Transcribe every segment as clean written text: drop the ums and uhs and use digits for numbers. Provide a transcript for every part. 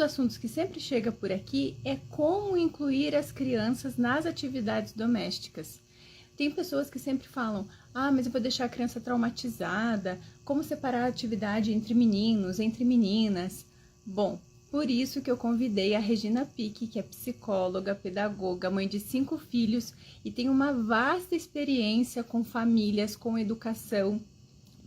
assuntos que sempre chega por aqui é como incluir as crianças nas atividades domésticas. Tem pessoas que sempre falam, mas eu vou deixar a criança traumatizada, como separar a atividade entre meninos, entre meninas. Bom, por isso que eu convidei a Regina Pique, que é psicóloga, pedagoga, mãe de 5 filhos e tem uma vasta experiência com famílias, com educação,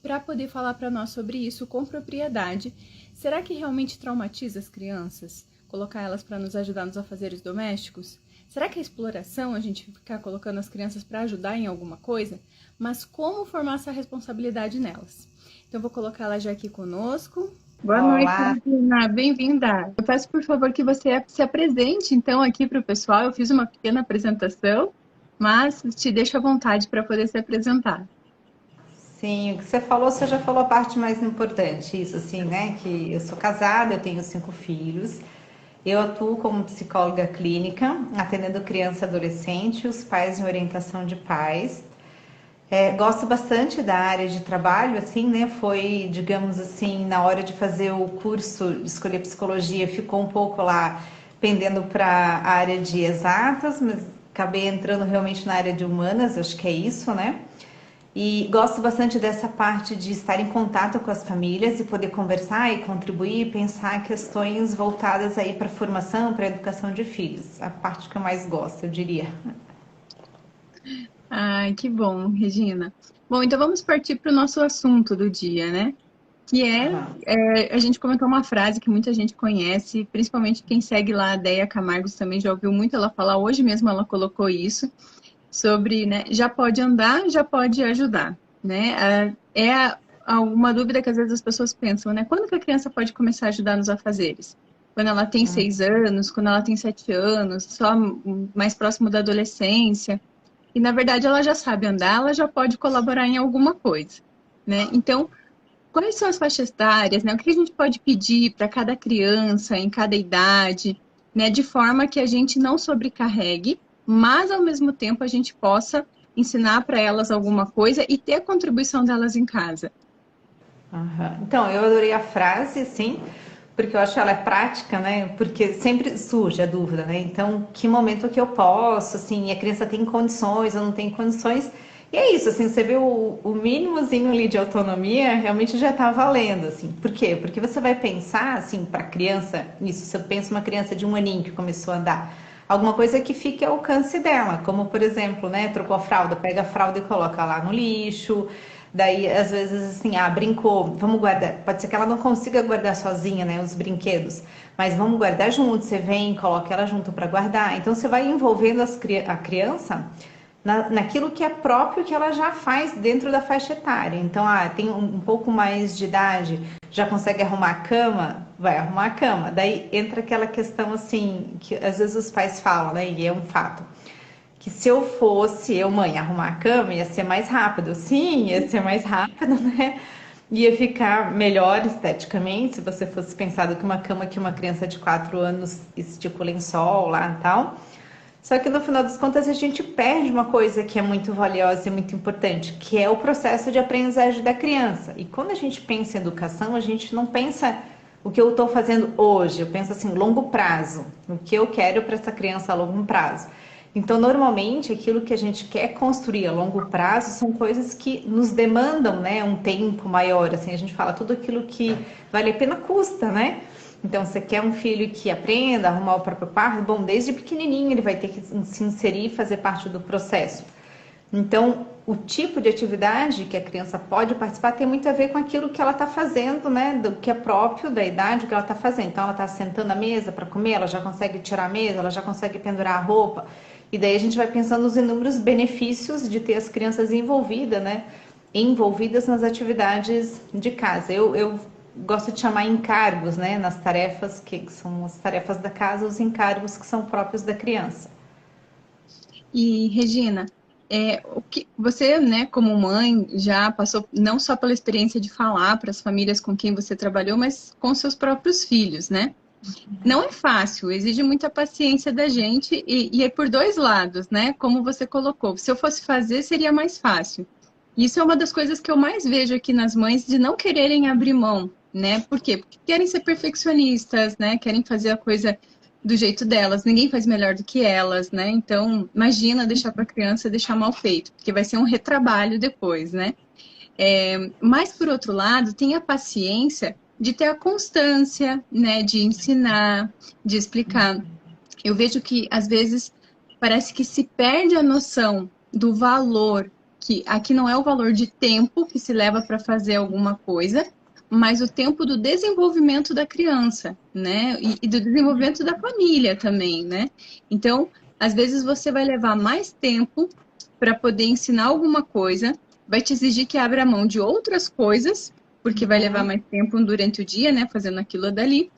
para poder falar para nós sobre isso com propriedade. Será que realmente traumatiza as crianças? Colocar elas para nos ajudar nos afazeres domésticos? Será que é exploração a gente ficar colocando as crianças para ajudar em alguma coisa? Mas como formar essa responsabilidade nelas? Então, vou colocá-la já aqui conosco. Boa noite, Regina. Bem-vinda. Eu peço, por favor, que você se apresente, então, aqui para o pessoal. Eu fiz uma pequena apresentação, mas te deixo à vontade para poder se apresentar. Sim, o que você já falou a parte mais importante, isso assim, né? Que eu sou casada, eu tenho 5 filhos. Eu atuo como psicóloga clínica, atendendo criança e adolescente, os pais em orientação de pais. Gosto bastante da área de trabalho, assim, né? Foi, digamos assim, na hora de fazer o curso, de escolher psicologia, ficou um pouco lá pendendo para a área de exatas, mas acabei entrando realmente na área de humanas, acho que é isso, né? E gosto bastante dessa parte de estar em contato com as famílias e poder conversar e contribuir, pensar questões voltadas aí para a formação, para a educação de filhos. A parte que eu mais gosto, eu diria. Ai, que bom, Regina. Bom, então vamos partir para o nosso assunto do dia, né? Que a gente comentou uma frase que muita gente conhece, principalmente quem segue lá a Deia Camargos também já ouviu muito ela falar, hoje mesmo ela colocou isso, sobre, né, já pode andar, já pode ajudar, né? Uma dúvida que às vezes as pessoas pensam, né? Quando que a criança pode começar a ajudar nos afazeres? Quando ela tem 6 anos, quando ela tem 7 anos, só mais próximo da adolescência. E, na verdade, ela já sabe andar, ela já pode colaborar em alguma coisa, né? Então, quais são as faixas etárias, né? O que a gente pode pedir para cada criança, em cada idade, né? De forma que a gente não sobrecarregue, mas, ao mesmo tempo, a gente possa ensinar para elas alguma coisa e ter a contribuição delas em casa. Então, eu adorei a frase, sim, porque eu acho ela prática, né? Porque sempre surge a dúvida, né? Então, que momento que eu posso, assim, a criança tem condições ou não tem condições? E é isso, assim, você vê o mínimozinho ali de autonomia, realmente já tá valendo, assim. Por quê? Porque você vai pensar, assim, para criança, isso, se eu penso uma criança de 1 aninho que começou a andar, alguma coisa que fique ao alcance dela, como, por exemplo, né, trocou a fralda, pega a fralda e coloca lá no lixo. Daí, às vezes, assim, brincou, vamos guardar. Pode ser que ela não consiga guardar sozinha, né, os brinquedos, mas vamos guardar junto. Você vem, coloca ela junto para guardar. Então, você vai envolvendo a criança naquilo que é próprio que ela já faz dentro da faixa etária. Então, tem um pouco mais de idade, já consegue arrumar a cama, vai arrumar a cama. Daí entra aquela questão, assim, que às vezes os pais falam, né, e é um fato. Que se eu fosse, mãe, arrumar a cama, ia ser mais rápido. Sim, ia ser mais rápido, né? Ia ficar melhor esteticamente, se você fosse pensar do que uma cama que uma criança de 4 anos estica o lençol lá e tal. Só que no final das contas a gente perde uma coisa que é muito valiosa e muito importante, que é o processo de aprendizagem da criança. E quando a gente pensa em educação, a gente não pensa o que eu estou fazendo hoje, eu penso assim, longo prazo, o que eu quero para essa criança a longo prazo. Então, normalmente, aquilo que a gente quer construir a longo prazo são coisas que nos demandam, né, um tempo maior. Assim, a gente fala, tudo aquilo que vale a pena custa, né? Então, você quer um filho que aprenda a arrumar o próprio quarto? Bom, desde pequenininho ele vai ter que se inserir e fazer parte do processo. Então, o tipo de atividade que a criança pode participar tem muito a ver com aquilo que ela está fazendo, né? Do que é próprio da idade que ela está fazendo. Então, ela está sentando à mesa para comer, ela já consegue tirar a mesa, ela já consegue pendurar a roupa. E daí a gente vai pensando nos inúmeros benefícios de ter as crianças envolvidas, né? Envolvidas nas atividades de casa. Eu gosto de chamar encargos, né? Nas tarefas que são as tarefas da casa, os encargos que são próprios da criança. E, Regina, o que você, né, como mãe, já passou não só pela experiência de falar para as famílias com quem você trabalhou, mas com seus próprios filhos, né? Não é fácil, exige muita paciência da gente e é por 2 lados, né? Como você colocou. Se eu fosse fazer, seria mais fácil. Isso é uma das coisas que eu mais vejo aqui nas mães de não quererem abrir mão, né? Por quê? Porque querem ser perfeccionistas, né? Querem fazer a coisa do jeito delas. Ninguém faz melhor do que elas, né? Então, imagina deixar para a criança deixar mal feito, porque vai ser um retrabalho depois, né? Mas, por outro lado, tenha paciência de ter a constância, né? De ensinar, de explicar. Eu vejo que, às vezes, parece que se perde a noção do valor, que aqui não é o valor de tempo que se leva para fazer alguma coisa, mas o tempo do desenvolvimento da criança, né? E do desenvolvimento da família também, né? Então, às vezes você vai levar mais tempo para poder ensinar alguma coisa, vai te exigir que abra mão de outras coisas, porque vai levar Uhum. mais tempo durante o dia, né? Fazendo aquilo dali.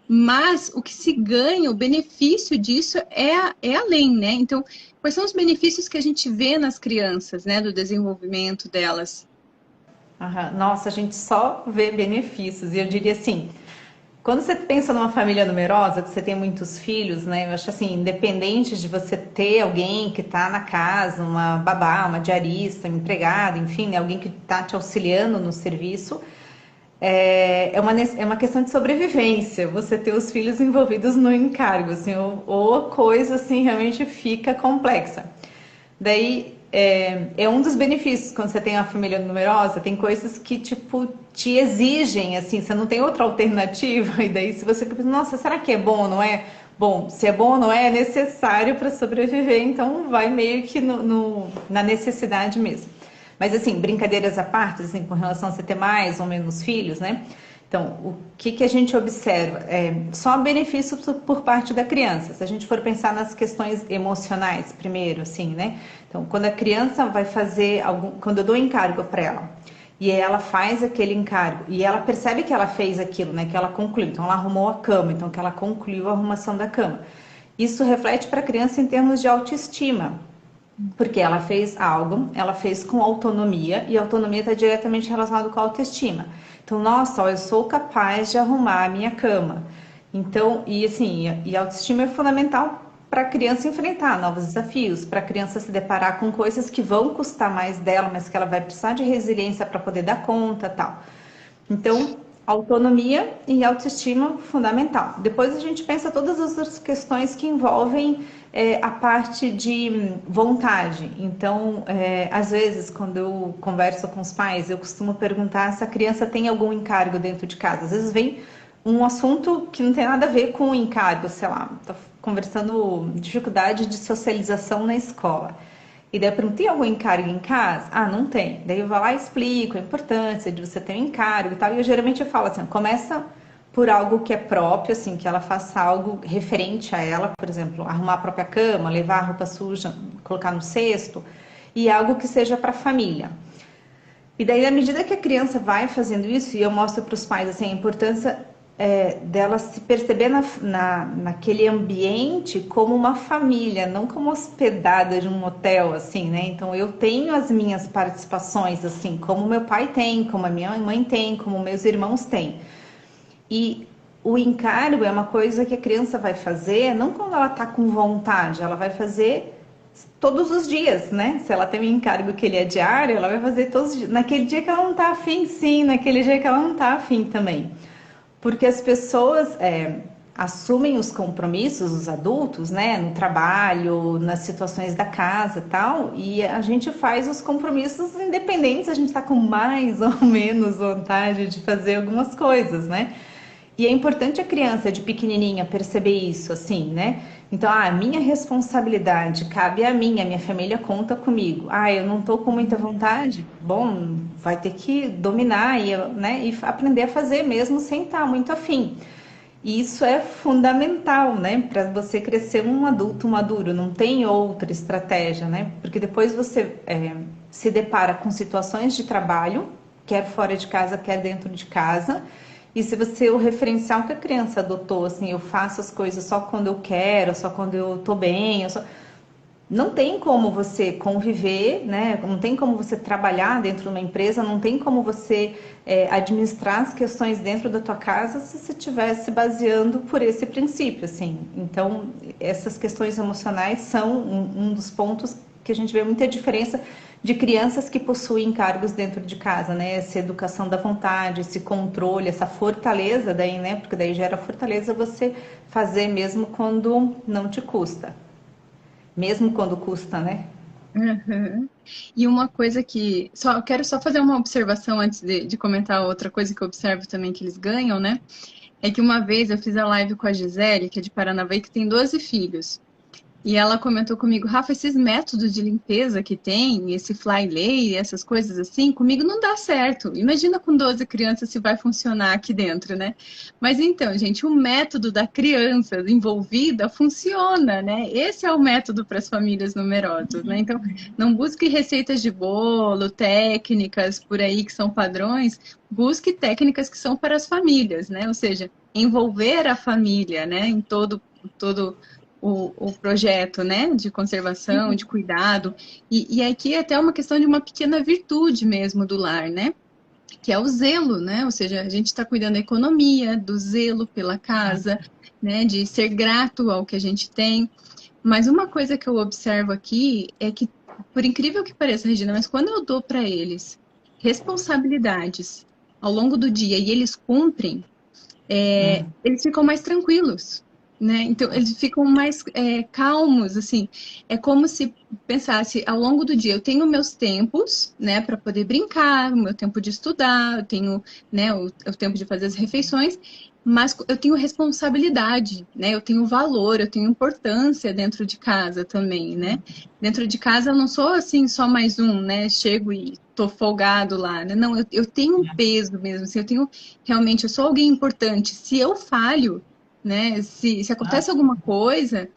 Mas o que se ganha, o benefício disso é além, né? Então, quais são os benefícios que a gente vê nas crianças, né? Do desenvolvimento delas? Aham. Nossa, a gente só vê benefícios. E eu diria assim, quando você pensa numa família numerosa, que você tem muitos filhos, né? Eu acho assim, independente de você ter alguém que está na casa, uma babá, uma diarista, um empregado, enfim, né, alguém que está te auxiliando no serviço, é uma questão de sobrevivência. Você ter os filhos envolvidos no encargo, assim, ou a coisa assim realmente fica complexa. Daí é um dos benefícios quando você tem uma família numerosa, tem coisas que tipo te exigem, assim, você não tem outra alternativa, e daí se você pensa, nossa, será que é bom ou não é? Bom, se é bom ou não é, é necessário para sobreviver, então vai meio que na necessidade mesmo. Mas assim, brincadeiras à parte, assim, com relação a você ter mais ou menos filhos, né? Então, o que, que a gente observa? Só benefícios por parte da criança. Se a gente for pensar nas questões emocionais primeiro, assim, né? Então, quando a criança vai fazer algum, quando eu dou encargo para ela e ela faz aquele encargo e ela percebe que ela fez aquilo, né? Que ela concluiu. Então, ela arrumou a cama, então que ela concluiu a arrumação da cama. Isso reflete para a criança em termos de autoestima, porque ela fez algo, ela fez com autonomia, e autonomia está diretamente relacionada com a autoestima. Então, nossa, ó, eu sou capaz de arrumar a minha cama. Então, e assim, e a autoestima é fundamental para a criança enfrentar novos desafios, para a criança se deparar com coisas que vão custar mais dela, mas que ela vai precisar de resiliência para poder dar conta, tal. Então, autonomia e autoestima fundamental. Depois a gente pensa todas as outras questões que envolvem a parte de vontade. Então, às vezes, quando eu converso com os pais, eu costumo perguntar se a criança tem algum encargo dentro de casa. Às vezes vem um assunto que não tem nada a ver com o encargo, sei lá, tô conversando dificuldade de socialização na escola. E daí eu pergunto, tem algum encargo em casa? Ah, não tem. Daí eu vou lá e explico a importância de você ter um encargo e tal. E eu geralmente falo assim, começa por algo que é próprio, assim, que ela faça algo referente a ela, por exemplo, arrumar a própria cama, levar a roupa suja, colocar no cesto, e algo que seja para a família. E daí, à medida que a criança vai fazendo isso, e eu mostro para os pais assim, a importância dela se perceber naquele ambiente como uma família, não como hospedada de um hotel, assim, né? Então, eu tenho as minhas participações, assim, como meu pai tem, como a minha mãe tem, como meus irmãos têm. E o encargo é uma coisa que a criança vai fazer, não quando ela está com vontade, ela vai fazer todos os dias, né? Se ela tem um encargo que ele é diário, ela vai fazer todos os dias. Naquele dia que ela não tá afim, sim, naquele dia que ela não tá afim também. Porque as pessoas assumem os compromissos, os adultos, né? No trabalho, nas situações da casa e tal, e a gente faz os compromissos independentes, a gente está com mais ou menos vontade de fazer algumas coisas, né? E é importante a criança de pequenininha perceber isso, assim, né? Então, a minha responsabilidade cabe a mim, a minha família conta comigo. Ah, eu não tô com muita vontade. Bom, vai ter que dominar e, né, e aprender a fazer mesmo sem estar muito afim. E isso é fundamental, né, para você crescer um adulto maduro. Não tem outra estratégia, né? Porque depois você se depara com situações de trabalho, quer fora de casa, quer dentro de casa. E se você, o referencial que a criança adotou, assim, eu faço as coisas só quando eu quero, só quando eu tô bem, não tem como você conviver, né? Não tem como você trabalhar dentro de uma empresa, não tem como você administrar as questões dentro da tua casa se você estivesse baseando por esse princípio, assim. Então, essas questões emocionais são um dos pontos que a gente vê muita diferença de crianças que possuem cargos dentro de casa, né? Essa educação da vontade, esse controle, essa fortaleza daí, né? Porque daí gera fortaleza você fazer mesmo quando não te custa. Mesmo quando custa, né? Uhum. E uma coisa que. Eu quero só fazer uma observação antes de comentar outra coisa que eu observo também que eles ganham, né? É que uma vez eu fiz a live com a Gisele, que é de Paranavaí, que tem 12 filhos. E ela comentou comigo, Rafa, esses métodos de limpeza que tem, esse fly lay, essas coisas assim, comigo não dá certo. Imagina com 12 crianças se vai funcionar aqui dentro, né? Mas então, gente, o método da criança envolvida funciona, né? Esse é o método para as famílias numerosas, né? Então, não busque receitas de bolo, técnicas por aí que são padrões, busque técnicas que são para as famílias, né? Ou seja, envolver a família, né? Em todo o projeto, né, de conservação, de cuidado, e aqui é até uma questão de uma pequena virtude mesmo do lar, né, que é o zelo, né, ou seja, a gente está cuidando da economia, do zelo pela casa, né, de ser grato ao que a gente tem, mas uma coisa que eu observo aqui é que, por incrível que pareça, Regina, mas quando eu dou para eles responsabilidades ao longo do dia e eles cumprem, eles ficam mais tranquilos, né? Então, eles ficam mais calmos, assim. É como se pensasse, ao longo do dia, eu tenho meus tempos, né, para poder brincar, o meu tempo de estudar, eu tenho, né, o tempo de fazer as refeições, mas eu tenho responsabilidade, né? Eu tenho valor, eu tenho importância dentro de casa também, né? Dentro de casa eu não sou assim só mais um, né? Chego e tô folgado lá, né? Não, eu tenho um peso mesmo, assim, eu tenho realmente, eu sou alguém importante. Se eu falho, né? Se acontece alguma coisa,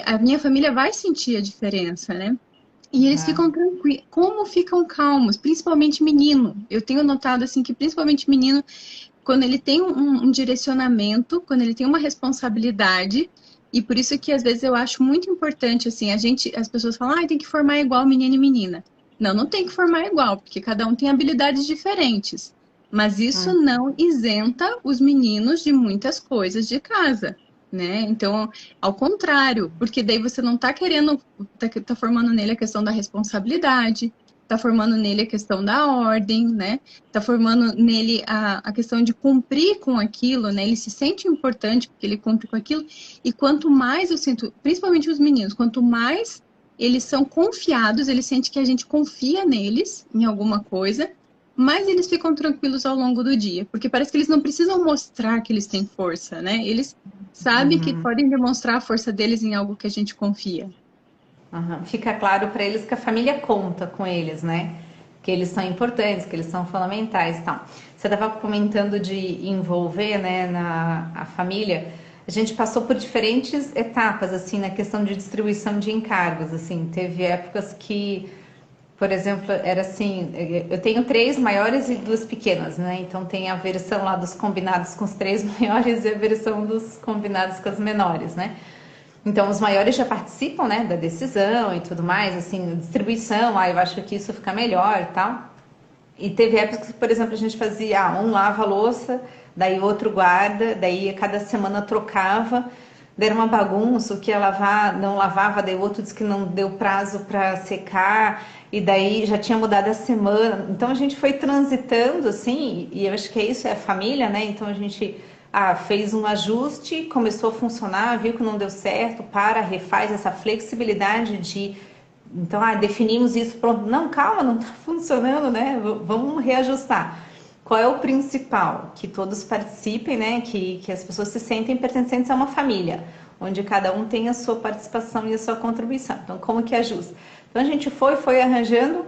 a minha família vai sentir a diferença, né? E eles ficam tranquilos. Como ficam calmos? Principalmente menino. Eu tenho notado assim que principalmente menino, quando ele tem um direcionamento, quando ele tem uma responsabilidade, e por isso que às vezes eu acho muito importante assim, as pessoas falam, tem que formar igual menino e menina. Não, não tem que formar igual, porque cada um tem habilidades diferentes. Mas isso não isenta os meninos de muitas coisas de casa, né? Então, ao contrário, porque daí você não está querendo, tá formando nele a questão da responsabilidade, está formando nele a questão da ordem, né? Está formando nele a questão de cumprir com aquilo, né? Ele se sente importante porque ele cumpre com aquilo. E quanto mais eu sinto, principalmente os meninos, quanto mais eles são confiados, eles sentem que a gente confia neles em alguma coisa, mais eles ficam tranquilos ao longo do dia, porque parece que eles não precisam mostrar que eles têm força, né? Eles sabem que podem demonstrar a força deles em algo que a gente confia. Fica claro para eles que a família conta com eles, né? Que eles são importantes, que eles são fundamentais e tal. Você estava comentando de envolver, né, a família. A gente passou por diferentes etapas, assim, na questão de distribuição de encargos, assim. Teve épocas que, por exemplo, era assim, eu tenho 3 maiores e 2 pequenas, né? Então tem a versão lá dos combinados com os 3 maiores e a versão dos combinados com as menores, né? Então, os maiores já participam, né, da decisão e tudo mais, assim, distribuição, eu acho que isso fica melhor e tal. E teve épocas que, por exemplo, a gente fazia, um lava a louça, daí outro guarda, daí a cada semana trocava, daí era uma bagunça, o que ia lavar, não lavava, daí o outro disse que não deu prazo para secar, e daí já tinha mudado a semana. Então, a gente foi transitando, assim, e eu acho que é isso, é a família, né, então a gente fez um ajuste, começou a funcionar, viu que não deu certo, refaz essa flexibilidade de, então, definimos isso, pronto, não, calma, não está funcionando, né? Vamos reajustar. Qual é o principal? Que todos participem, né? Que as pessoas se sentem pertencentes a uma família, onde cada um tem a sua participação e a sua contribuição. Então, como que ajusta? Então, a gente foi arranjando.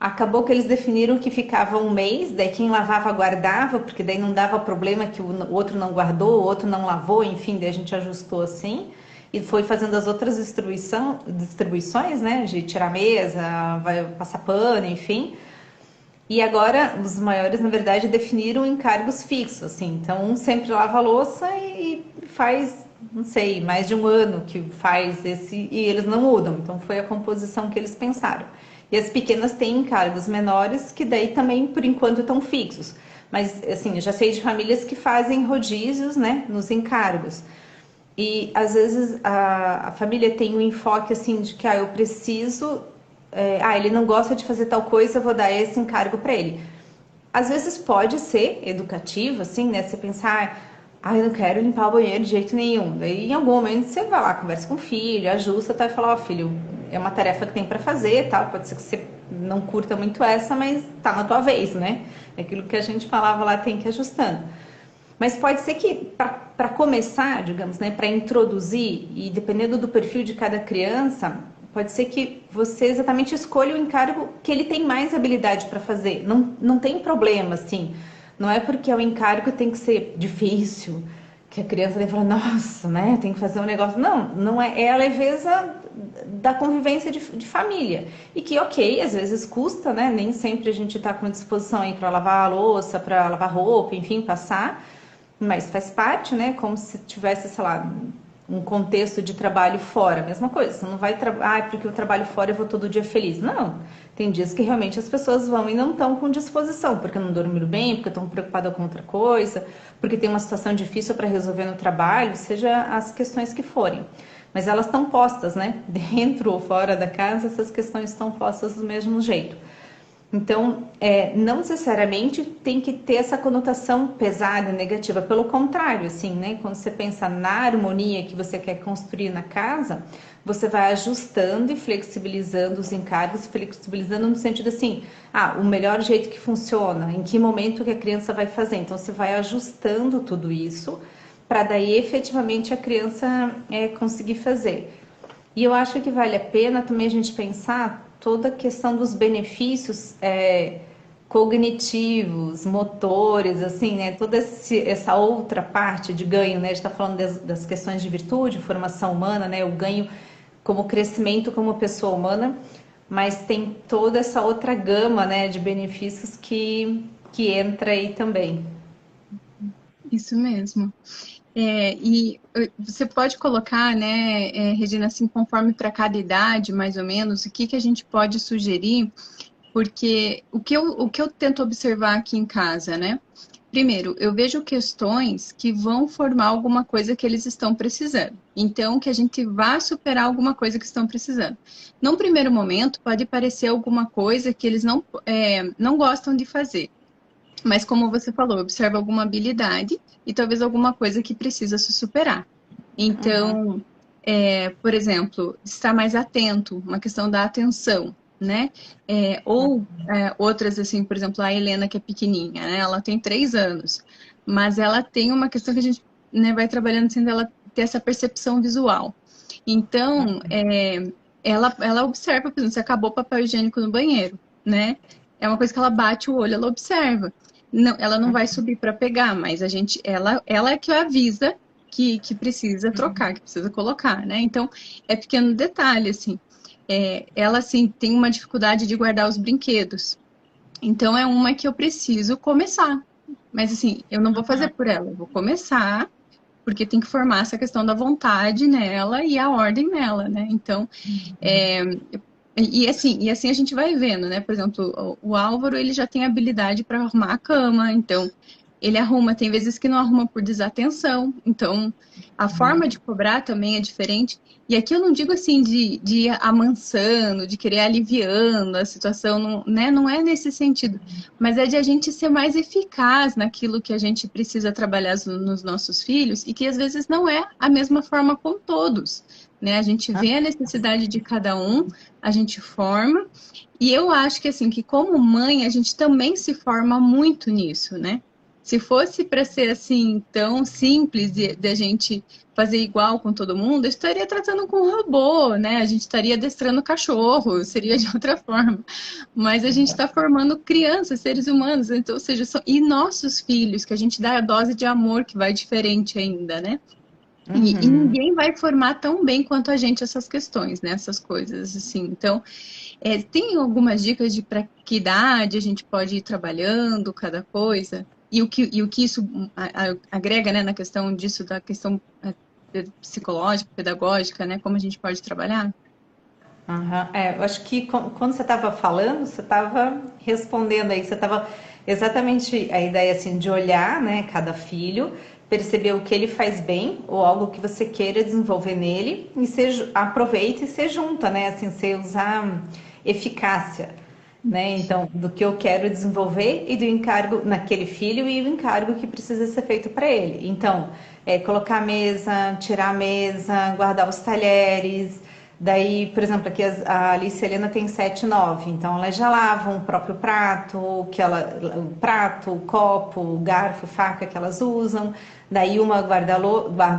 Acabou que eles definiram que ficava um mês, daí quem lavava guardava, porque daí não dava problema que o outro não guardou, o outro não lavou, enfim, daí a gente ajustou assim. E foi fazendo as outras distribuições, né, de tirar a mesa, vai passar pano, enfim. E agora os maiores, na verdade, definiram encargos fixos, assim. Então, um sempre lava a louça e faz, não sei, mais de um ano que faz esse, e eles não mudam. Então, foi a composição que eles pensaram. E as pequenas têm encargos menores, que daí também, por enquanto, estão fixos. Mas, assim, eu já sei de famílias que fazem rodízios, né, nos encargos. E, às vezes, a família tem um enfoque, assim, de que, eu preciso ele não gosta de fazer tal coisa, eu vou dar esse encargo para ele. Às vezes pode ser educativo, assim, né? Você pensar, eu não quero limpar o banheiro de jeito nenhum. Daí, em algum momento, você vai lá, conversa com o filho, ajusta, tá, e fala, filho, é uma tarefa que tem para fazer, tal. Pode ser que você não curta muito essa, mas tá na tua vez, né? Aquilo que a gente falava lá tem que ir ajustando. Mas pode ser que, para começar, digamos, né, para introduzir, e dependendo do perfil de cada criança, pode ser que você exatamente escolha o encargo que ele tem mais habilidade para fazer. Não tem problema, assim. Não é porque o encargo tem que ser difícil, que a criança tem que falar, nossa, né, tem que fazer um negócio. Não é. É a leveza da convivência de família. E que, ok, às vezes custa, né? Nem sempre a gente está com disposição aí para lavar a louça, para lavar roupa, enfim, passar. Mas faz parte, né? Como se tivesse, sei lá, um contexto de trabalho fora, mesma coisa. Você não vai porque eu trabalho fora eu vou todo dia feliz. Não. Tem dias que realmente as pessoas vão e não estão com disposição, porque não dormiram bem, porque estão preocupadas com outra coisa, porque tem uma situação difícil para resolver no trabalho, seja as questões que forem. Mas elas estão postas, né? Dentro ou fora da casa, essas questões estão postas do mesmo jeito. Então, não necessariamente tem que ter essa conotação pesada, negativa. Pelo contrário, assim, né? Quando você pensa na harmonia que você quer construir na casa, você vai ajustando e flexibilizando os encargos, flexibilizando no sentido assim, o melhor jeito que funciona, em que momento que a criança vai fazer. Então, você vai ajustando tudo isso para daí efetivamente a criança conseguir fazer. E eu acho que vale a pena também a gente pensar toda a questão dos benefícios cognitivos, motores, assim, né? Toda essa outra parte de ganho, né? A gente está falando das questões de virtude, formação humana, né? O ganho como crescimento como pessoa humana, mas tem toda essa outra gama, né, de benefícios que entra aí também. Isso mesmo. E você pode colocar, né, Regina, assim, conforme para cada idade, mais ou menos, o que a gente pode sugerir, porque o que eu tento observar aqui em casa, né? Primeiro, eu vejo questões que vão formar alguma coisa que eles estão precisando. Então, que a gente vá superar alguma coisa que estão precisando. Num primeiro momento, pode parecer alguma coisa que eles não gostam de fazer. Mas como você falou, observa alguma habilidade e talvez alguma coisa que precisa se superar. Então, por exemplo, estar mais atento, uma questão da atenção, né? Outras, assim, por exemplo, a Helena, que é pequenininha, né? Ela tem 3 anos, mas ela tem uma questão que a gente, né, vai trabalhando sendo ela ter essa percepção visual. Então, ela observa, por exemplo, se acabou o papel higiênico no banheiro, né? É uma coisa que ela bate o olho, ela observa. Não, ela não vai subir para pegar, mas ela é que avisa que precisa trocar, que precisa colocar, né? Então, é pequeno detalhe, assim. Ela, assim, tem uma dificuldade de guardar os brinquedos. Então, é uma que eu preciso começar. Mas, assim, eu não vou fazer por ela, eu vou começar, porque tem que formar essa questão da vontade nela e a ordem nela, né? Então, e assim a gente vai vendo, né? Por exemplo, o Álvaro, ele já tem habilidade para arrumar a cama, então ele arruma, tem vezes que não arruma por desatenção, então a forma de cobrar também é diferente. E aqui eu não digo assim de ir amansando, de querer aliviando a situação, não, né? Não é nesse sentido, mas é de a gente ser mais eficaz naquilo que a gente precisa trabalhar nos nossos filhos e que às vezes não é a mesma forma com todos, né? A gente vê a necessidade de cada um, a gente forma, e eu acho que assim, que como mãe a gente também se forma muito nisso, né? Se fosse para ser assim tão simples de a gente fazer igual com todo mundo, eu estaria tratando com um robô, né? A gente estaria adestrando cachorro, seria de outra forma. Mas a gente está formando crianças, seres humanos, então, ou seja, e nossos filhos, que a gente dá a dose de amor que vai diferente ainda, né? E ninguém vai formar tão bem quanto a gente essas questões, né? Essas coisas, assim. Então, tem algumas dicas de para que idade a gente pode ir trabalhando cada coisa? E o que isso agrega, né, na questão disso, da questão psicológica, pedagógica, né? Como a gente pode trabalhar? Eu acho que quando você estava falando, você estava respondendo aí, você estava exatamente a ideia assim de olhar, né, cada filho, perceber o que ele faz bem ou algo que você queira desenvolver nele e aproveita e se junta, né, assim, você usar eficácia, né? Então, do que eu quero desenvolver e do encargo naquele filho e o encargo que precisa ser feito para ele. Então, colocar a mesa, tirar a mesa, guardar os talheres. Daí, por exemplo, aqui a Alice Helena tem 7 e 9, então elas já lavam o próprio prato, o prato, o copo, o garfo, faca que elas usam. Daí uma guarda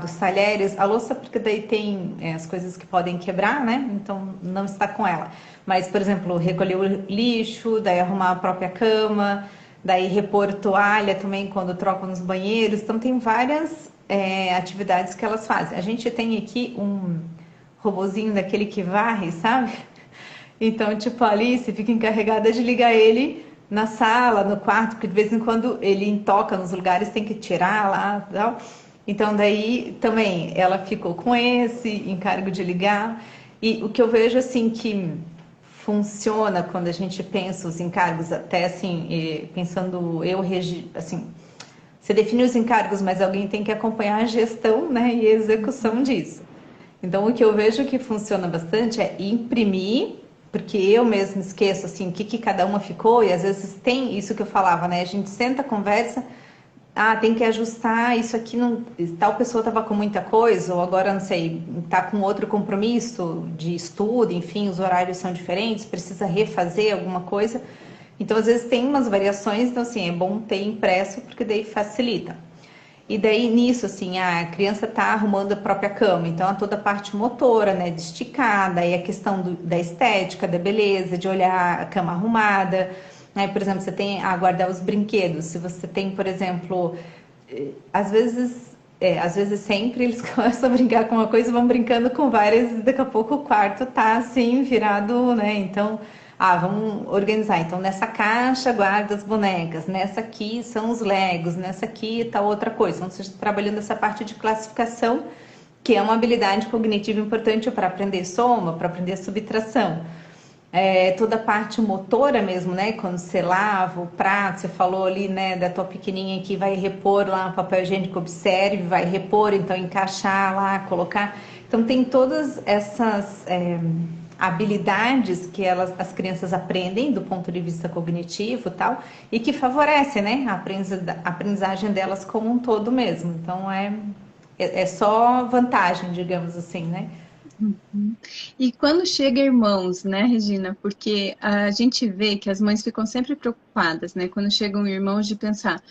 os talheres, a louça porque daí tem as coisas que podem quebrar, né? Então não está com ela. Mas, por exemplo, recolher o lixo, daí arrumar a própria cama, daí repor toalha também quando trocam nos banheiros. Então tem várias atividades que elas fazem. A gente tem aqui um robozinho daquele que varre, sabe? Então, tipo, a Alice fica encarregada de ligar ele na sala, no quarto, porque de vez em quando ele toca nos lugares, tem que tirar lá e tal. Então, daí também ela ficou com esse encargo de ligar. E o que eu vejo, assim, que funciona quando a gente pensa os encargos, até assim, pensando assim, você define os encargos, mas alguém tem que acompanhar a gestão, né, e a execução disso. Então, o que eu vejo que funciona bastante é imprimir, porque eu mesmo esqueço, assim, o que cada uma ficou, e às vezes tem isso que eu falava, né? A gente senta, conversa, tem que ajustar, isso aqui não... Tal pessoa estava com muita coisa, ou agora, não sei, está com outro compromisso de estudo, enfim, os horários são diferentes, precisa refazer alguma coisa. Então, às vezes tem umas variações, então, assim, é bom ter impresso, porque daí facilita. E daí nisso, assim, a criança tá arrumando a própria cama, então toda a parte motora, né, de esticar, daí a questão da estética, da beleza, de olhar a cama arrumada, né, por exemplo, você tem a guardar os brinquedos, se você tem, por exemplo, às vezes sempre eles começam a brincar com uma coisa e vão brincando com várias, e daqui a pouco o quarto tá assim, virado, né, então... vamos organizar. Então, nessa caixa guarda as bonecas, nessa aqui são os Legos, nessa aqui tá outra coisa. Então, você está trabalhando essa parte de classificação, que é uma habilidade cognitiva importante para aprender soma, para aprender subtração. Toda a parte motora mesmo, né? Quando você lava o prato, você falou ali, né, da tua pequenininha que vai repor lá o papel higiênico, observe, vai repor, então encaixar lá, colocar. Então, tem todas essas... habilidades que as crianças aprendem do ponto de vista cognitivo e tal, e que favorece, né, a aprendizagem delas como um todo mesmo. Então, é só vantagem, digamos assim, né? Uhum. E quando chega irmãos, né, Regina? Porque a gente vê que as mães ficam sempre preocupadas, né? Quando chegam irmãos de pensar,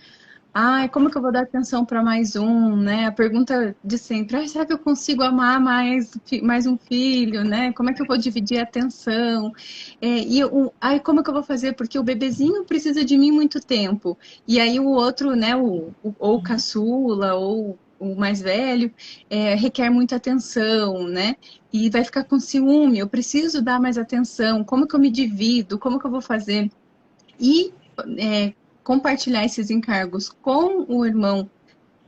como que eu vou dar atenção para mais um, né? A pergunta de sempre, será que eu consigo amar mais um filho, né? Como é que eu vou dividir a atenção? Como é que eu vou fazer? Porque o bebezinho precisa de mim muito tempo. E aí o outro, né, ou o caçula, ou o mais velho, requer muita atenção, né? E vai ficar com ciúme, eu preciso dar mais atenção, como que eu me divido, como que eu vou fazer? E compartilhar esses encargos com o irmão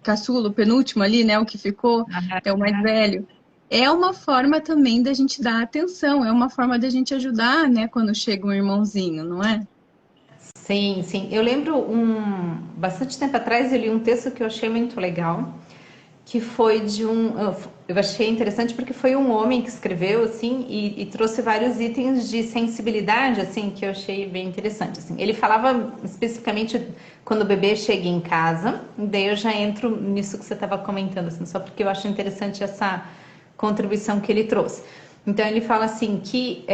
caçula, o penúltimo ali, né, o que ficou, é o mais velho, é uma forma também da gente dar atenção, é uma forma da gente ajudar, né, quando chega um irmãozinho, não é? Sim, sim. Eu lembro bastante tempo atrás eu li um texto que eu achei muito legal, que foi eu achei interessante porque foi um homem que escreveu, assim, e trouxe vários itens de sensibilidade, assim, que eu achei bem interessante, assim. Ele falava especificamente quando o bebê chega em casa, daí eu já entro nisso que você estava comentando, assim, só porque eu acho interessante essa contribuição que ele trouxe. Então ele fala assim que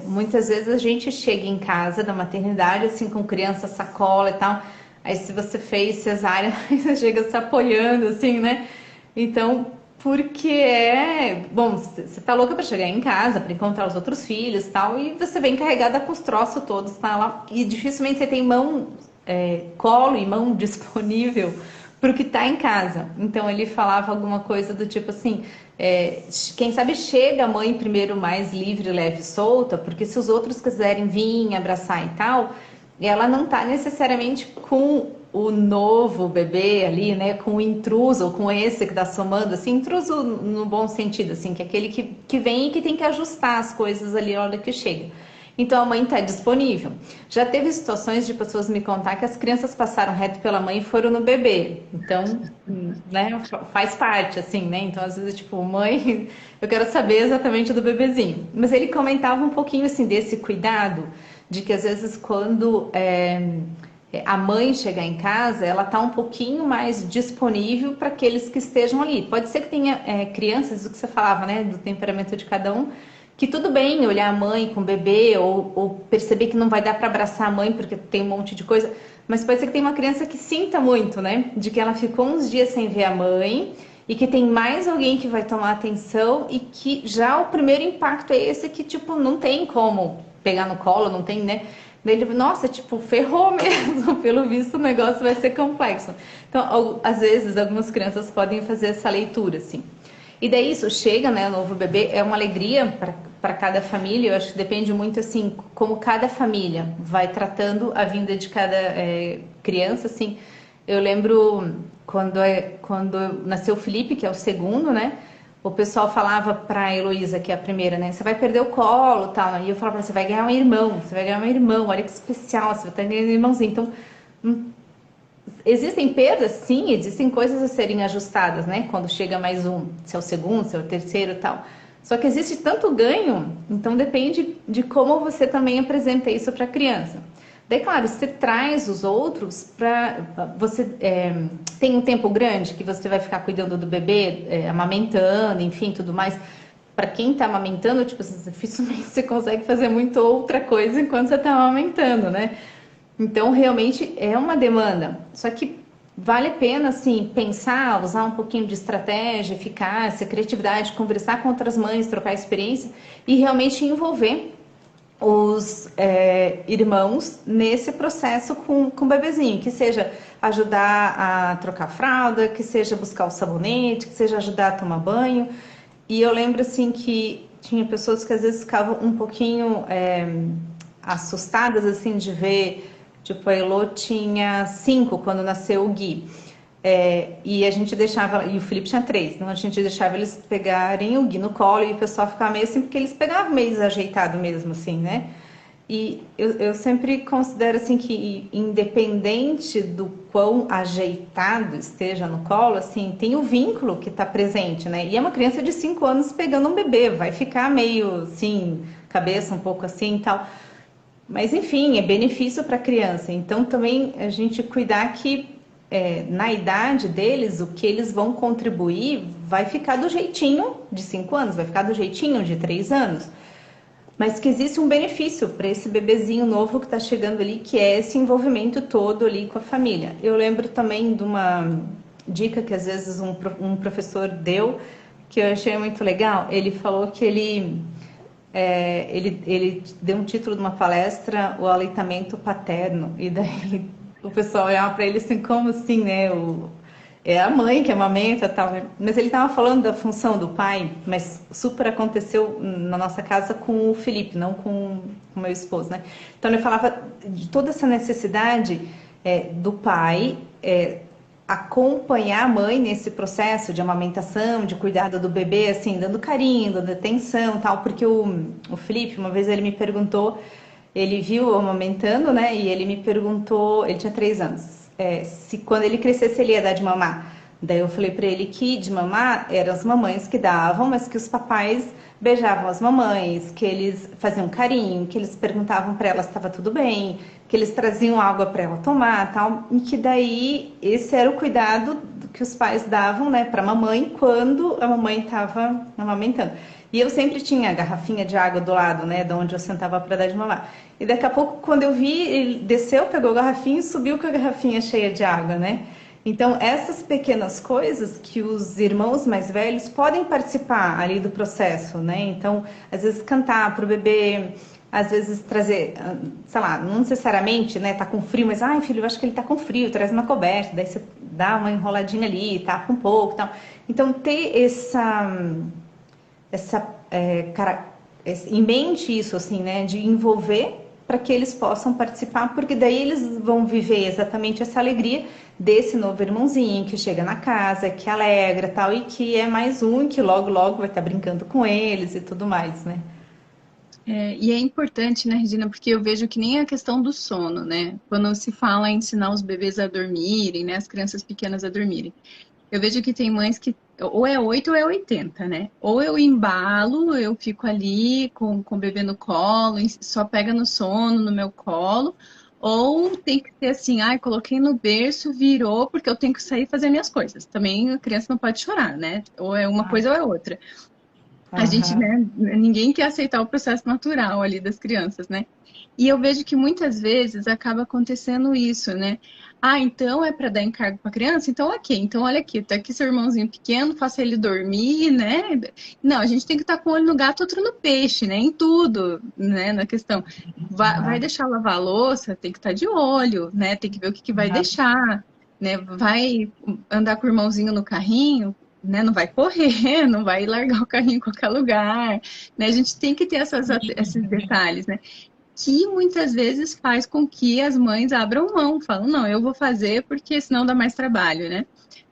muitas vezes a gente chega em casa da maternidade, assim, com criança, sacola e tal, aí se você fez cesárea, você chega se apoiando, assim, né? Então, porque bom, você tá louca para chegar em casa, para encontrar os outros filhos e tal, e você vem carregada com os troços todos, tá lá, e dificilmente você tem colo e mão disponível para o que tá em casa. Então, ele falava alguma coisa do tipo assim, quem sabe chega a mãe primeiro mais livre, leve e solta, porque se os outros quiserem vir, abraçar e tal, ela não tá necessariamente com o novo bebê ali, né, com o intruso, ou com esse que tá somando, assim, intruso no bom sentido, assim, que é aquele que vem e que tem que ajustar as coisas ali na hora que chega. Então a mãe está disponível. Já teve situações de pessoas me contar que as crianças passaram reto pela mãe e foram no bebê. Então, né, faz parte, assim, né? Então, às vezes, tipo, mãe, eu quero saber exatamente do bebezinho. Mas ele comentava um pouquinho, assim, desse cuidado, de que às vezes quando a mãe chegar em casa, ela tá um pouquinho mais disponível para aqueles que estejam ali. Pode ser que tenha crianças, o que você falava, né, do temperamento de cada um, que tudo bem olhar a mãe com o bebê ou perceber que não vai dar para abraçar a mãe porque tem um monte de coisa, mas pode ser que tenha uma criança que sinta muito, né, de que ela ficou uns dias sem ver a mãe e que tem mais alguém que vai tomar atenção e que já o primeiro impacto é esse que, tipo, não tem como pegar no colo, não tem, né? Daí ele, nossa, tipo, ferrou mesmo, pelo visto o negócio vai ser complexo. Então, às vezes, algumas crianças podem fazer essa leitura, assim. E daí isso chega, né, o novo bebê, é uma alegria para cada família, eu acho que depende muito, assim, como cada família vai tratando a vinda de cada criança, assim. Eu lembro quando nasceu o Felipe, que é o segundo, né, o pessoal falava pra Heloísa, que é a primeira, né? Você vai perder o colo e tal. E eu falava, você vai ganhar um irmão, você vai ganhar um irmão, olha que especial, você vai ter um irmãozinho. Então, existem perdas? Sim, existem coisas a serem ajustadas, né? Quando chega mais um, se é o segundo, se é o terceiro e tal. Só que existe tanto ganho, então depende de como você também apresenta isso para a criança. Daí, claro, você traz os outros para você tem um tempo grande que você vai ficar cuidando do bebê, amamentando, enfim, tudo mais. Para quem está amamentando, tipo, dificilmente você consegue fazer muito outra coisa enquanto você está amamentando, né? Então, realmente é uma demanda. Só que vale a pena, assim, pensar, usar um pouquinho de estratégia, eficácia, criatividade, conversar com outras mães, trocar experiência e realmente envolver os irmãos nesse processo com o bebezinho, que seja ajudar a trocar a fralda, que seja buscar o sabonete, que seja ajudar a tomar banho. E eu lembro assim que tinha pessoas que às vezes ficavam um pouquinho assustadas assim de ver, tipo, a Elô tinha 5 quando nasceu o Gui. E a gente deixava, e o Felipe tinha 3, então a gente deixava eles pegarem o Gui no colo e o pessoal ficava meio assim, porque eles pegavam meio desajeitado mesmo, assim, né? E eu sempre considero assim que, independente do quão ajeitado esteja no colo, assim, tem o vínculo que está presente, né? E é uma criança de 5 anos pegando um bebê, vai ficar meio assim, cabeça um pouco assim e tal. Mas enfim, é benefício para a criança. Então também a gente cuidar que na idade deles, o que eles vão contribuir vai ficar do jeitinho de 5 anos, vai ficar do jeitinho de 3 anos. Mas que existe um benefício para esse bebezinho novo que está chegando ali, que é esse envolvimento todo ali com a família. Eu lembro também de uma dica que às vezes um professor deu, que eu achei muito legal. Ele falou que ele deu um título de uma palestra, o aleitamento paterno, e daí o pessoal olhava para ele assim, como assim, né? É a mãe que amamenta e tal, né? Mas ele estava falando da função do pai, mas super aconteceu na nossa casa com o Felipe, não com o meu esposo, né? Então ele falava de toda essa necessidade do pai acompanhar a mãe nesse processo de amamentação, de cuidado do bebê, assim, dando carinho, dando atenção, tal, porque o Felipe, uma vez ele me perguntou, ele viu eu amamentando, né, e ele me perguntou, ele tinha 3 anos, se quando ele crescesse ele ia dar de mamar. Daí eu falei pra ele que de mamar eram as mamães que davam, mas que os papais beijavam as mamães, que eles faziam carinho, que eles perguntavam pra ela se estava tudo bem, que eles traziam água para ela tomar, tal, e que daí esse era o cuidado que os pais davam, né, para a mamãe quando a mamãe estava amamentando. E eu sempre tinha a garrafinha de água do lado, né, de onde eu sentava para dar de mamar. E daqui a pouco, quando eu vi, ele desceu, pegou a garrafinha e subiu com a garrafinha cheia de água, né? Então, essas pequenas coisas que os irmãos mais velhos podem participar ali do processo, né? Então, às vezes cantar para o bebê, às vezes trazer, sei lá, não necessariamente, né, tá com frio, mas, ai, filho, eu acho que ele tá com frio, traz uma coberta, daí você dá uma enroladinha ali, tapa um pouco, tal. Então, ter em mente isso, assim, né, de envolver para que eles possam participar, porque daí eles vão viver exatamente essa alegria desse novo irmãozinho que chega na casa, que alegra, tal, e que é mais um, que logo, logo vai estar brincando com eles e tudo mais, né? E é importante, né, Regina, porque eu vejo que nem a questão do sono, né? Quando se fala em ensinar os bebês a dormirem, né, as crianças pequenas a dormirem. Eu vejo que tem mães que ou é 8 ou é 80, né? Ou eu embalo, eu fico ali com o bebê no colo, só pega no sono, no meu colo, ou tem que ser assim, ai, coloquei no berço, virou, porque eu tenho que sair e fazer minhas coisas. Também a criança não pode chorar, né? Ou é uma coisa ou é outra. A gente, Aham, né, ninguém quer aceitar o processo natural ali das crianças, né? E eu vejo que muitas vezes acaba acontecendo isso, né? Ah, então é para dar encargo para criança? Então, ok. Então, olha aqui, tá aqui seu irmãozinho pequeno, faça ele dormir, né? Não, a gente tem que estar com um olho no gato, outro no peixe, né? Em tudo, né? Na questão. Vai aham, deixar lavar a louça, tem que estar de olho, né? Tem que ver o que vai aham. deixar, né? Vai andar com o irmãozinho no carrinho, né? Não vai correr, não vai largar o carrinho em qualquer lugar, né? A gente tem que ter esses detalhes, né? Que muitas vezes faz com que as mães abram mão, falam, não, eu vou fazer porque senão dá mais trabalho, né?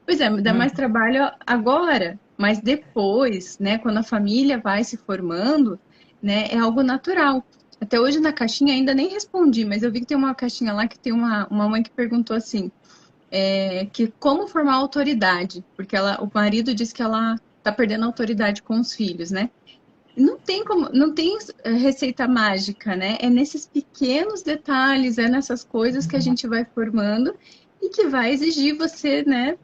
Pois é, dá mais Hum. trabalho agora, mas depois, né, quando a família vai se formando, né, é algo natural. Até hoje na caixinha ainda nem respondi, mas eu vi que tem uma caixinha lá que tem uma mãe que perguntou assim, que como formar autoridade, porque o marido diz que ela está perdendo a autoridade com os filhos, né? Não tem como, não tem receita mágica, né? É nesses pequenos detalhes, é nessas coisas que a gente vai formando e que vai exigir você, né?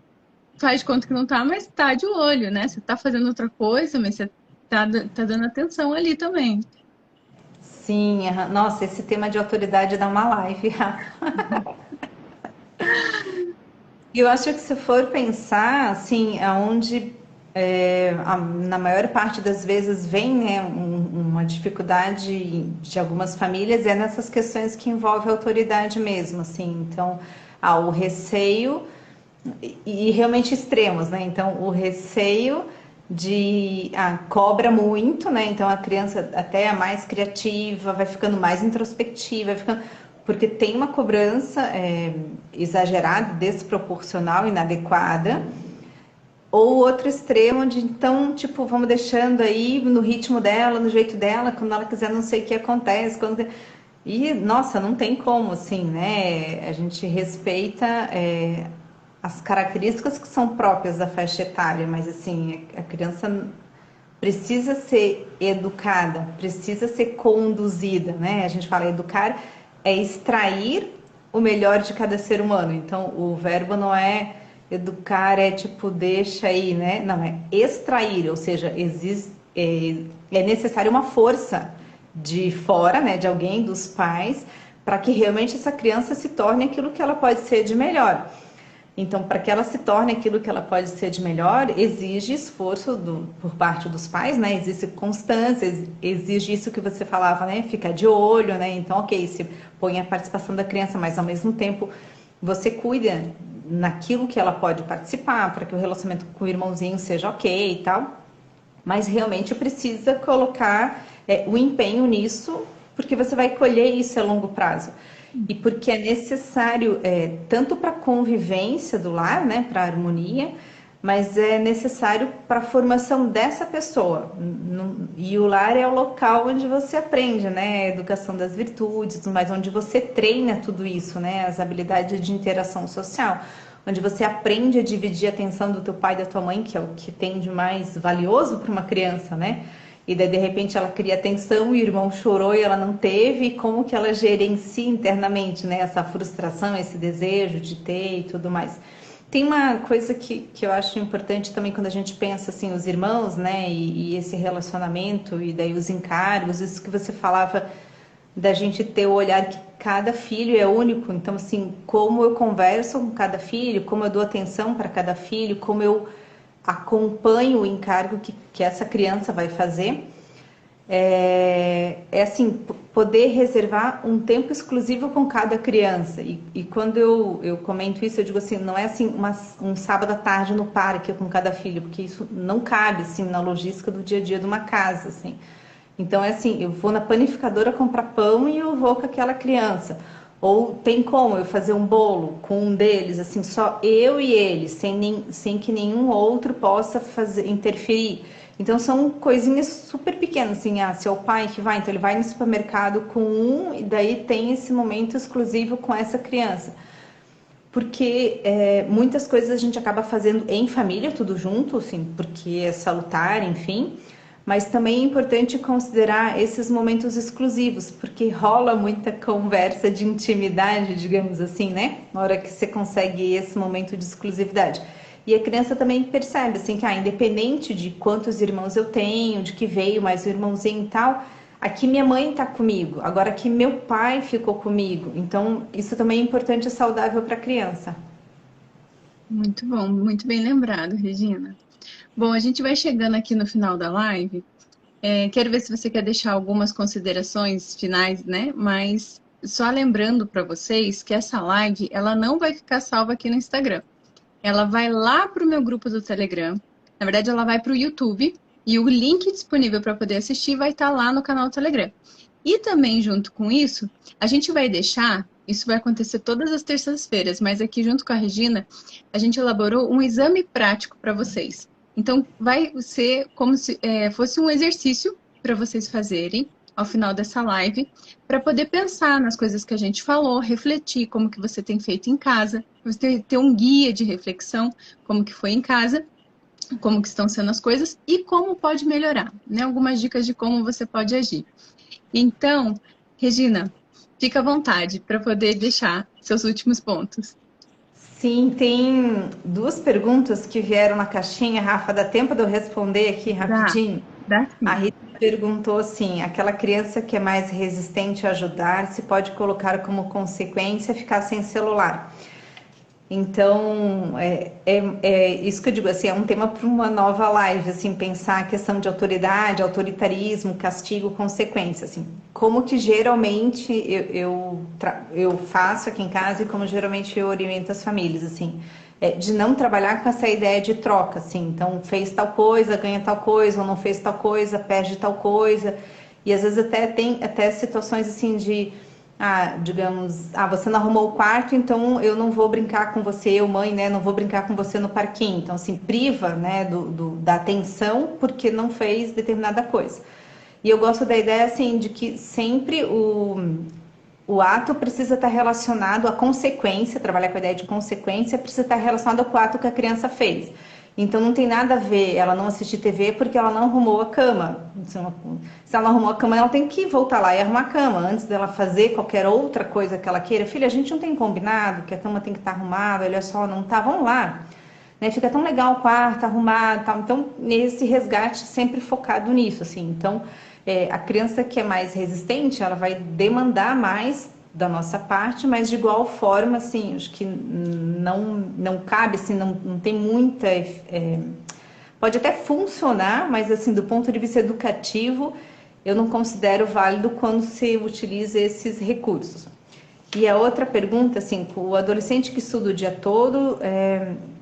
Faz de conta que não tá, mas tá de olho, né? Você tá fazendo outra coisa, mas você tá dando atenção ali também. Sim, aham. Nossa, esse tema de autoridade dá uma live. E eu acho que se for pensar, assim, aonde na maior parte das vezes vem, né, uma dificuldade de algumas famílias é nessas questões que envolvem autoridade mesmo, assim. Então, o receio e realmente extremos, né? Então, o receio de cobra muito, né? Então a criança até é mais criativa, vai ficando mais introspectiva, vai ficando porque tem uma cobrança exagerada, desproporcional, inadequada, ou outro extremo de então, tipo, vamos deixando aí no ritmo dela, no jeito dela, quando ela quiser, não sei o que acontece, quando... E, nossa, não tem como, assim, né? A gente respeita as características que são próprias da faixa etária, mas, assim, a criança precisa ser educada, precisa ser conduzida, né? A gente fala educar é extrair o melhor de cada ser humano. Então, o verbo não é educar, é tipo, deixa aí, né? Não, é extrair, ou seja, é necessária uma força de fora, né, de alguém, dos pais, para que realmente essa criança se torne aquilo que ela pode ser de melhor. Então, para que ela se torne aquilo que ela pode ser de melhor, exige esforço por parte dos pais, né? Exige constância, exige isso que você falava, né? Ficar de olho, né? Então, ok, se põe a participação da criança, mas ao mesmo tempo você cuida naquilo que ela pode participar, para que o relacionamento com o irmãozinho seja ok e tal. Mas realmente precisa colocar o empenho nisso, porque você vai colher isso a longo prazo. E porque é necessário, tanto para a convivência do lar, né, para a harmonia, mas é necessário para a formação dessa pessoa. E o lar é o local onde você aprende, né, a educação das virtudes, mas onde você treina tudo isso, né, as habilidades de interação social, onde você aprende a dividir a atenção do teu pai e da tua mãe, que é o que tem de mais valioso para uma criança, né? E daí, de repente, ela queria atenção e o irmão chorou e ela não teve, e como que ela gerencia internamente, né? Essa frustração, esse desejo de ter e tudo mais. Tem uma coisa que eu acho importante também quando a gente pensa, assim, os irmãos, né? E esse relacionamento, e daí os encargos, isso que você falava da gente ter o olhar que cada filho é único. Então, assim, como eu converso com cada filho, como eu dou atenção para cada filho, como eu acompanho o encargo que essa criança vai fazer, assim, poder reservar um tempo exclusivo com cada criança. E quando eu comento isso, eu digo assim, não é assim um sábado à tarde no parque com cada filho, porque isso não cabe assim na logística do dia a dia de uma casa, assim. Então é assim, eu vou na panificadora comprar pão e eu vou com aquela criança. Ou tem como eu fazer um bolo com um deles, assim, só eu e ele, sem que nenhum outro possa interferir. Então são coisinhas super pequenas, assim, se é o pai que vai, então ele vai no supermercado com um e daí tem esse momento exclusivo com essa criança. Porque muitas coisas a gente acaba fazendo em família, tudo junto, assim, porque é salutar, enfim. Mas também é importante considerar esses momentos exclusivos, porque rola muita conversa de intimidade, digamos assim, né? Na hora que você consegue esse momento de exclusividade. E a criança também percebe, assim, que independente de quantos irmãos eu tenho, de que veio mais um irmãozinho e tal, aqui minha mãe está comigo, agora aqui meu pai ficou comigo. Então, isso também é importante e saudável para a criança. Muito bom, muito bem lembrado, Regina. Bom, a gente vai chegando aqui no final da live. Quero ver se você quer deixar algumas considerações finais, né? Mas só lembrando para vocês que essa live ela não vai ficar salva aqui no Instagram. Ela vai lá para o meu grupo do Telegram. Na verdade, ela vai para o YouTube e o link disponível para poder assistir vai estar lá no canal do Telegram. E também, junto com isso, a gente vai deixar, isso vai acontecer todas as terças-feiras, mas aqui junto com a Regina, a gente elaborou um exame prático para vocês. Então, vai ser como se fosse um exercício para vocês fazerem ao final dessa live, para poder pensar nas coisas que a gente falou, refletir como que você tem feito em casa, você ter um guia de reflexão, como que foi em casa, como que estão sendo as coisas e como pode melhorar, né? Algumas dicas de como você pode agir. Então, Regina, fica à vontade para poder deixar seus últimos pontos. Sim, tem duas perguntas que vieram na caixinha, Rafa. Dá tempo de eu responder aqui Dá, rapidinho? dá A sim. Rita perguntou assim: aquela criança que é mais resistente a ajudar, se pode colocar como consequência ficar sem celular? Então, é isso que eu digo, assim, é um tema para uma nova live, assim, pensar a questão de autoridade, autoritarismo, castigo, consequência, assim. Como que geralmente eu faço aqui em casa e como geralmente eu oriento as famílias, assim, de não trabalhar com essa ideia de troca, assim. Então, fez tal coisa, ganha tal coisa, ou não fez tal coisa, perde tal coisa. E às vezes até tem até situações, assim, de digamos, você não arrumou o quarto, então eu não vou brincar com você, eu mãe, né, não vou brincar com você no parquinho. Então, assim, priva, né, da atenção porque não fez determinada coisa. E eu gosto da ideia, assim, de que sempre o ato precisa estar relacionado à consequência, trabalhar com a ideia de consequência, precisa estar relacionado com o ato que a criança fez. Então não tem nada a ver ela não assistir TV porque ela não arrumou a cama. Se ela não arrumou a cama, ela tem que voltar lá e arrumar a cama antes dela fazer qualquer outra coisa que ela queira. Filha, a gente não tem combinado que a cama tem que estar arrumada, olha só, não tá, vamos lá. Né? Fica tão legal o quarto arrumado, tal. Então nesse resgate sempre focado nisso, assim. Então a criança que é mais resistente, ela vai demandar mais da nossa parte, mas de igual forma, assim, acho que não cabe, assim, não tem muita... pode até funcionar, mas, assim, do ponto de vista educativo, eu não considero válido quando se utiliza esses recursos. E a outra pergunta, assim, o adolescente que estuda o dia todo,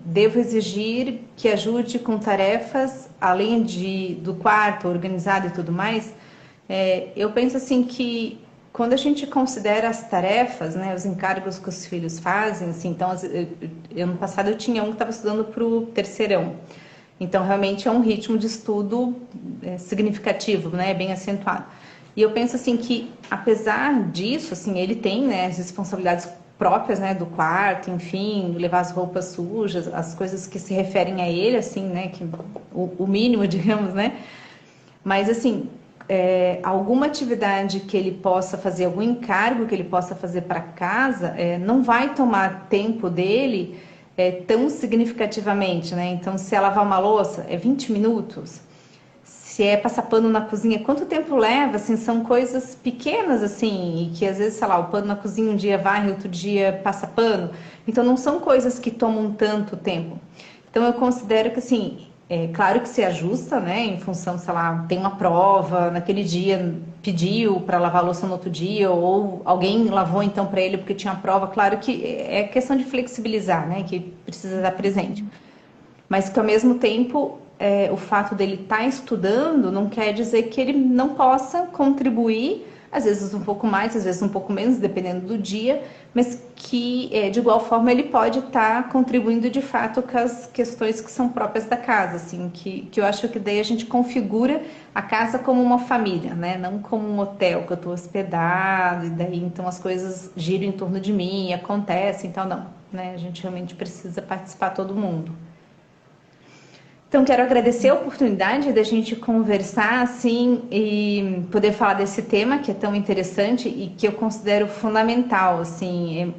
devo exigir que ajude com tarefas, além do quarto organizado e tudo mais? Eu penso, assim, que quando a gente considera as tarefas, né, os encargos que os filhos fazem, assim, então, ano passado eu tinha um que estava estudando para o terceirão. Então, realmente é um ritmo de estudo significativo, né, bem acentuado. E eu penso, assim, que apesar disso, assim, ele tem, né, as responsabilidades próprias, né, do quarto, enfim, levar as roupas sujas, as coisas que se referem a ele, assim, né, que o mínimo, digamos, né. Mas, assim, alguma atividade que ele possa fazer, algum encargo que ele possa fazer para casa, não vai tomar tempo dele tão significativamente, né? Então, se é lavar uma louça, é 20 minutos. Se é passar pano na cozinha, quanto tempo leva? Assim, são coisas pequenas, assim, e que às vezes, sei lá, o pano na cozinha um dia varre, outro dia passa pano. Então, não são coisas que tomam tanto tempo. Então, eu considero que, assim, claro que se ajusta, né, em função, sei lá, tem uma prova, naquele dia pediu para lavar a louça no outro dia, ou alguém lavou então para ele porque tinha prova. Claro que é questão de flexibilizar, né, que precisa estar presente. Mas que ao mesmo tempo, o fato dele estar estudando não quer dizer que ele não possa contribuir às vezes um pouco mais, às vezes um pouco menos, dependendo do dia, mas que de igual forma ele pode estar contribuindo de fato com as questões que são próprias da casa, assim, que eu acho que daí a gente configura a casa como uma família, né? Não como um hotel que eu estou hospedado e daí então as coisas giram em torno de mim, acontecem, então não, né? A gente realmente precisa participar todo mundo. Então, quero agradecer a oportunidade da gente conversar, assim, e poder falar desse tema que é tão interessante e que eu considero fundamental, assim,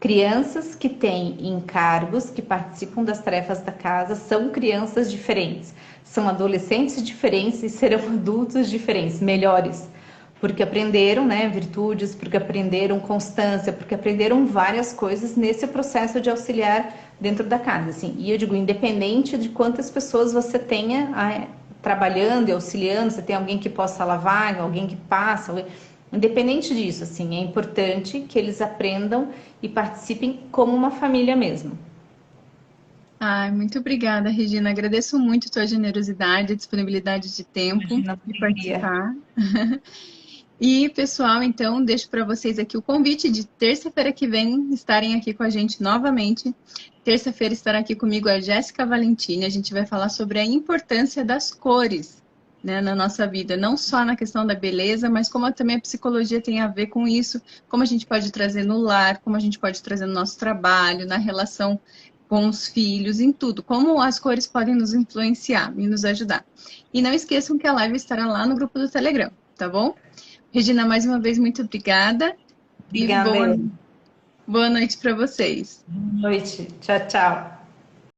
crianças que têm encargos, que participam das tarefas da casa, são crianças diferentes, são adolescentes diferentes e serão adultos diferentes, melhores, porque aprenderam, né, virtudes, porque aprenderam constância, porque aprenderam várias coisas nesse processo de auxiliar dentro da casa, assim. E eu digo, independente de quantas pessoas você tenha trabalhando e auxiliando, você tem alguém que possa lavar, alguém que passa, independente disso, assim, é importante que eles aprendam e participem como uma família mesmo. Ai, muito obrigada, Regina. Agradeço muito a tua generosidade, a disponibilidade de tempo Imagina, de alegria. participar. E, pessoal, então, deixo para vocês aqui o convite de terça-feira que vem estarem aqui com a gente novamente. Terça-feira estará aqui comigo a Jéssica Valentini. A gente vai falar sobre a importância das cores, né, na nossa vida, não só na questão da beleza, mas como também a psicologia tem a ver com isso, como a gente pode trazer no lar, como a gente pode trazer no nosso trabalho, na relação com os filhos, em tudo, como as cores podem nos influenciar e nos ajudar. E não esqueçam que a live estará lá no grupo do Telegram, tá bom? Regina, mais uma vez, muito obrigada e Obrigada, boa noite para vocês. boa noite. Tchau, tchau.